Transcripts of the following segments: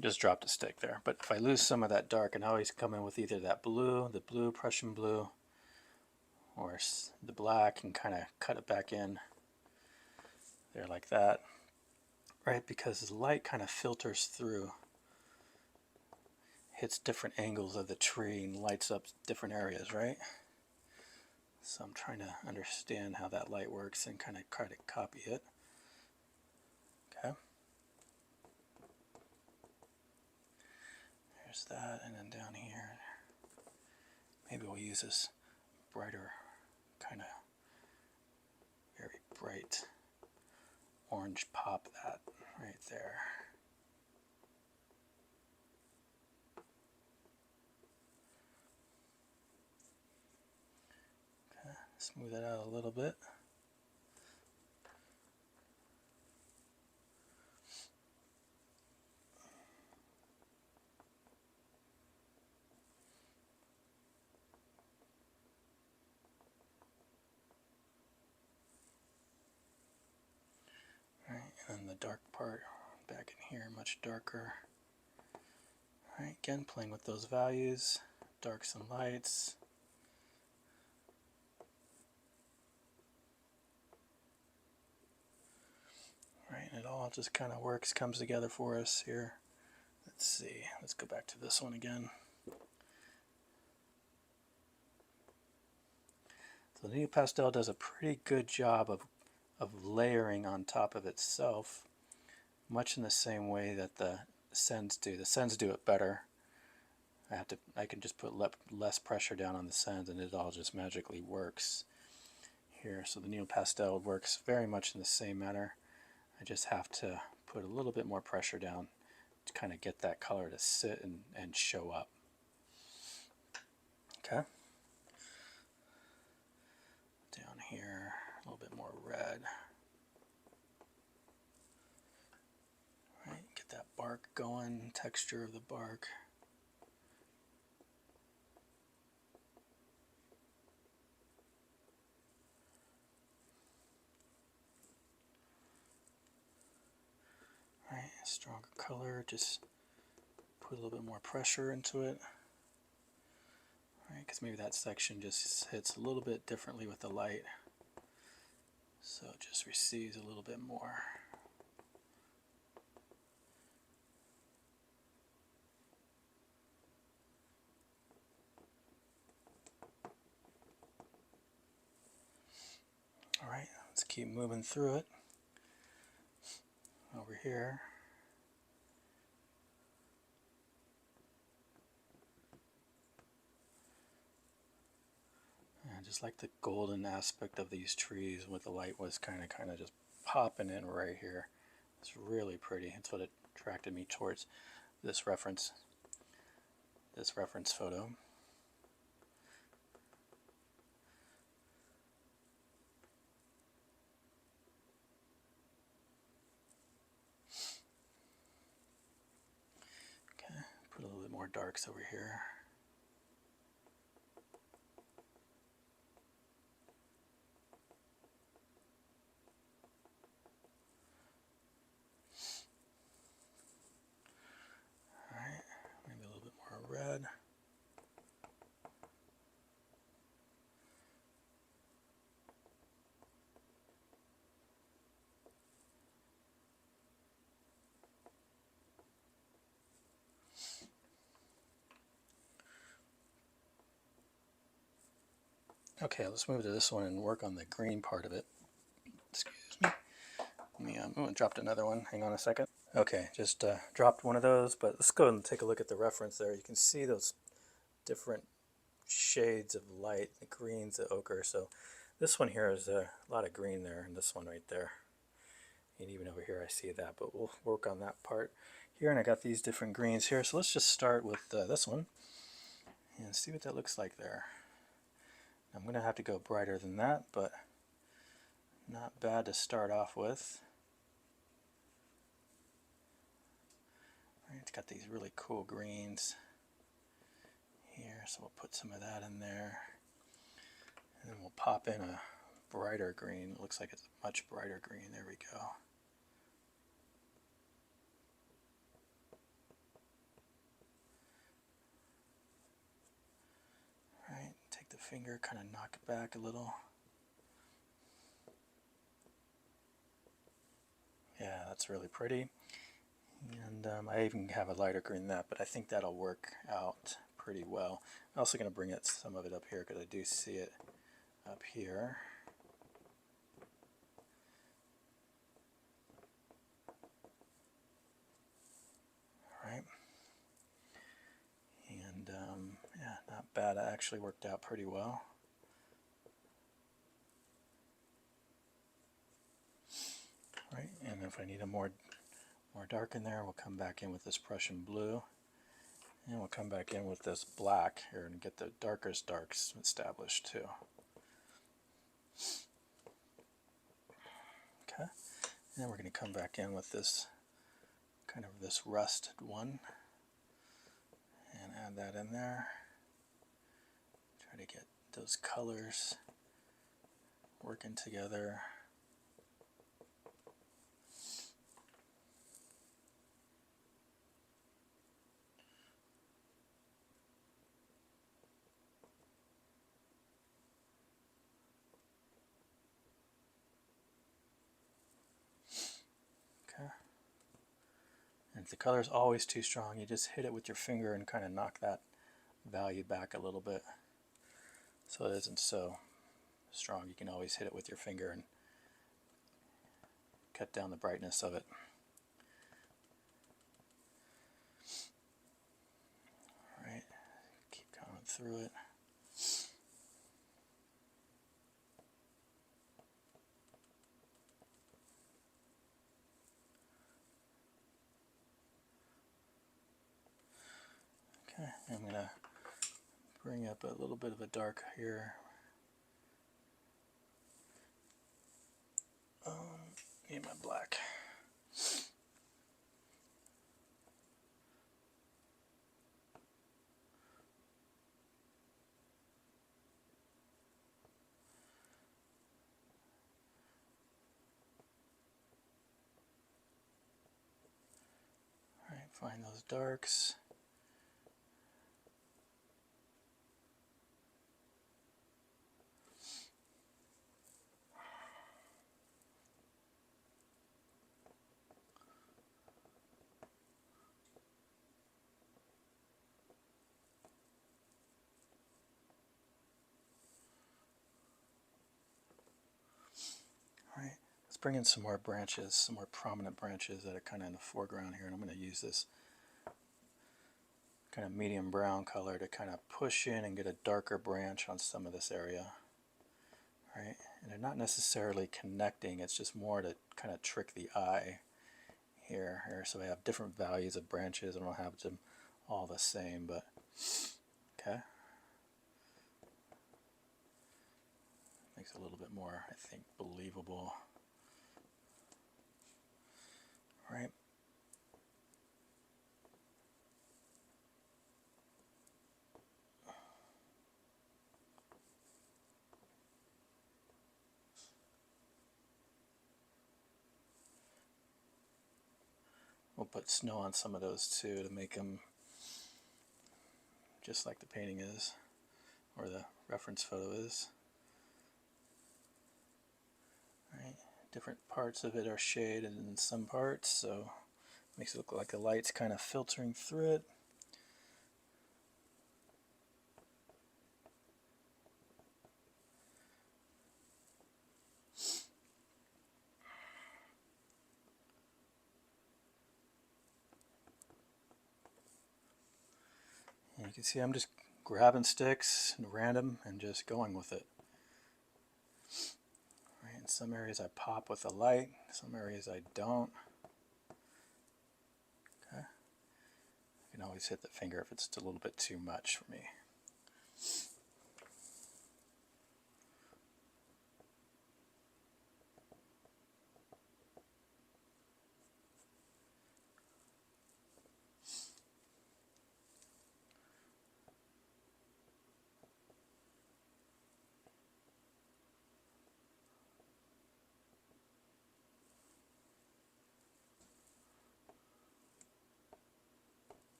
Just dropped a stick there. But if I lose some of that dark, and I always come in with either that blue, the blue, Prussian blue, or the black, and kind of cut it back in there like that, right? Because the light kind of filters through, hits different angles of the tree and lights up different areas, right? So I'm trying to understand how that light works and kind of try to copy it. Okay. There's that, and then down here, maybe we'll use this brighter, kind of very bright orange pop that right there. Okay, smooth it out a little bit. Right, and then the dark part back in here, much darker. Right, again, playing with those values, darks and lights. Right, and it all just kind of works, comes together for us here. Let's see, let's go back to this one again. So the Neopastel does a pretty good job of layering on top of itself, much in the same way that the Sens do. The Sens do it better. I can just put less pressure down on the Sens and it all just magically works here. So the Neopastel works very much in the same manner. I just have to put a little bit more pressure down to kind of get that color to sit and show up. Okay. Down here, a little bit more red. Right, get that bark going, texture of the bark. Right, stronger color, just put a little bit more pressure into it. Right, because maybe that section just hits a little bit differently with the light. So it just receives a little bit more. Alright, let's keep moving through it. Over here. I just like the golden aspect of these trees with the light was kind of just popping in right here. It's really pretty. That's what attracted me towards this reference photo. Okay, put a little bit more darks over here. Alright, maybe a little bit more red. Okay, let's move to this one and work on the green part of it. Excuse me. I dropped another one. Hang on a second. Okay, just dropped one of those, but let's go and take a look at the reference there. You can see those different shades of light, the greens, the ochre. So this one here is a lot of green there, and this one right there. And even over here I see that, but we'll work on that part here. And I got these different greens here. So let's just start with this one and see what that looks like there. I'm going to have to go brighter than that, but not bad to start off with. Right, it's got these really cool greens here, so we'll put some of that in there. And then we'll pop in a brighter green. It looks like it's a much brighter green. There we go. finger, kind of knock it back a little. Yeah, that's really pretty. And I even have a lighter green than that, but I think that'll work out pretty well. I'm also going to bring some of it up here because I do see it up here. All right. And yeah, not bad. It actually worked out pretty well. Right, and if I need a more dark in there, we'll come back in with this Prussian blue, and we'll come back in with this black here and get the darkest darks established too. Okay, and then we're going to come back in with this kind of this rusted one and add that in there. Try to get those colors working together. Okay. And if the color is always too strong, you just hit it with your finger and kind of knock that value back a little bit so it isn't so strong. You can always hit it with your finger and cut down the brightness of it. Alright, keep going through it. Okay, I'm going to bring up a little bit of a dark here. Need my black. Alright, find those darks. Alright, let's bring in some more branches, some more prominent branches that are kind of in the foreground here, and I'm going to use this kind of medium brown color to kind of push in and get a darker branch on some of this area. Right? And they're not necessarily connecting, it's just more to kind of trick the eye here. So I have different values of branches, and I'll have them all the same, but okay. Makes it a little bit more, I think, believable. Right? We'll put snow on some of those too to make them just like the painting is, or the reference photo is. Right. Different parts of it are shaded in some parts, so it makes it look like the light's kind of filtering through it. And you can see I'm just grabbing sticks and random and just going with it. Right, in some areas I pop with the light, some areas I don't. Okay. I can always hit the finger if it's a little bit too much for me.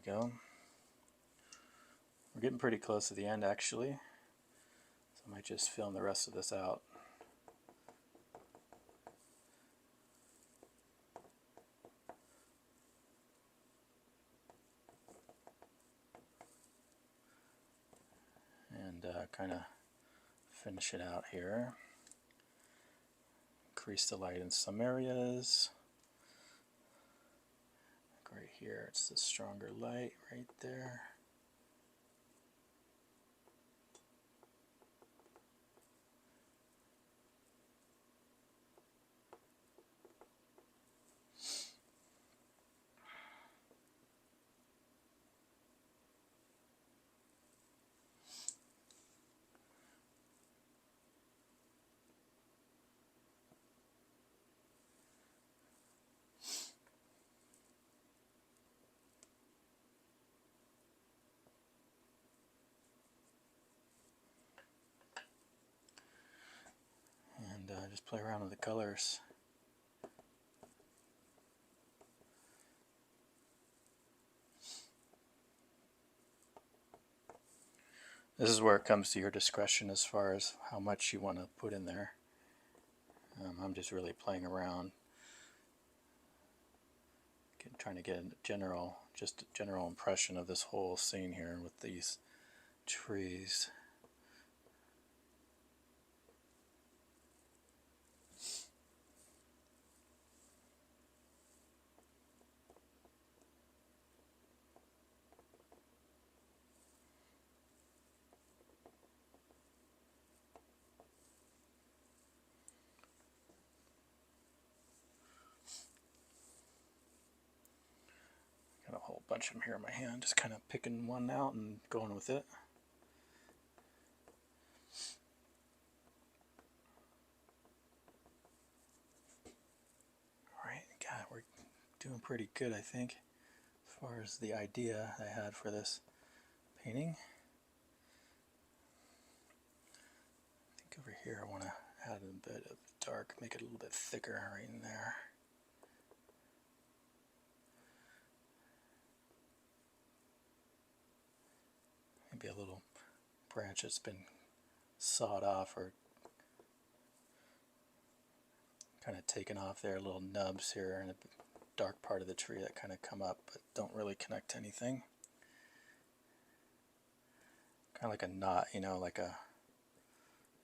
we go. We're getting pretty close to the end actually, so I might just film the rest of this out. And kind of finish it out here. Increase the light in some areas. Like right here, it's the stronger light right there. And just play around with the colors. This is where it comes to your discretion as far as how much you want to put in there. I'm just really playing around, trying to get a general impression of this whole scene here with these trees. Got a whole bunch of them here in my hand, just kind of picking one out and going with it. Alright, God, we're doing pretty good, I think, as far as the idea I had for this painting. I think over here I want to add a bit of dark, make it a little bit thicker right in there. Maybe a little branch that's been sawed off or kind of taken off there, little nubs here in the dark part of the tree that kind of come up but don't really connect to anything. Kind of like a knot, you know, like a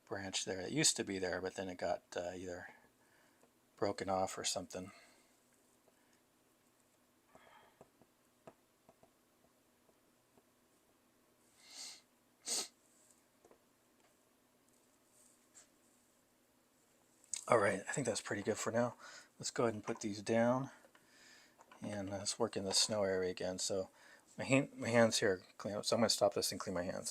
branch there that used to be there, but then it got either broken off or something. Alright, I think that's pretty good for now. Let's go ahead and put these down, and let's work in the snow area again. So my hands here clean up, so I'm going to stop this and clean my hands.